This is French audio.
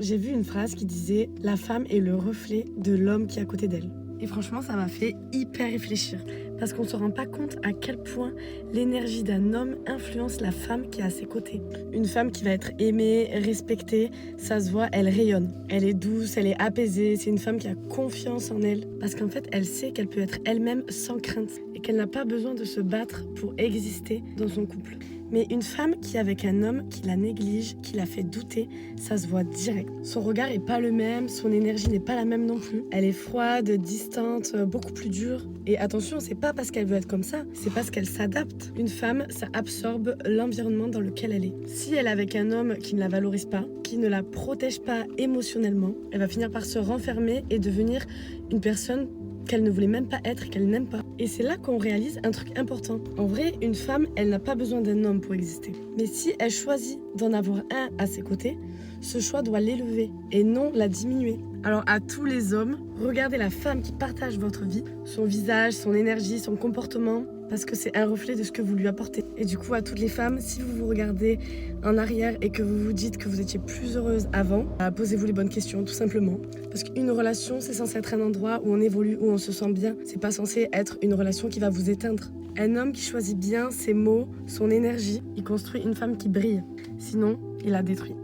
J'ai vu une phrase qui disait « La femme est le reflet de l'homme qui est à côté d'elle ». Et franchement, ça m'a fait hyper réfléchir. Parce qu'on ne se rend pas compte à quel point l'énergie d'un homme influence la femme qui est à ses côtés. Une femme qui va être aimée, respectée, ça se voit, elle rayonne. Elle est douce, elle est apaisée, c'est une femme qui a confiance en elle. Parce qu'en fait, elle sait qu'elle peut être elle-même sans crainte et qu'elle n'a pas besoin de se battre pour exister dans son couple. Mais une femme qui est avec un homme qui la néglige, qui la fait douter, ça se voit direct. Son regard n'est pas le même, son énergie n'est pas la même non plus. Elle est froide, distante, beaucoup plus dure. Et attention, c'est pas parce qu'elle veut être comme ça, c'est parce qu'elle s'adapte. Une femme, ça absorbe l'environnement dans lequel elle est. Si elle est avec un homme qui ne la valorise pas, qui ne la protège pas émotionnellement, elle va finir par se renfermer et devenir une personne qu'elle ne voulait même pas être et qu'elle n'aime pas. Et c'est là qu'on réalise un truc important. En vrai, une femme, elle n'a pas besoin d'un homme pour exister. Mais si elle choisit d'en avoir un à ses côtés, ce choix doit l'élever et non la diminuer. Alors à tous les hommes, regardez la femme qui partage votre vie, son visage, son énergie, son comportement, parce que c'est un reflet de ce que vous lui apportez. Et du coup, à toutes les femmes, si vous vous regardez en arrière et que vous vous dites que vous étiez plus heureuse avant, posez-vous les bonnes questions, tout simplement. Parce qu'une relation, c'est censé être un endroit où on évolue, où on se sent bien. C'est pas censé être une relation qui va vous éteindre. Un homme qui choisit bien ses mots, son énergie, il construit une femme qui brille. Sinon, il la détruit.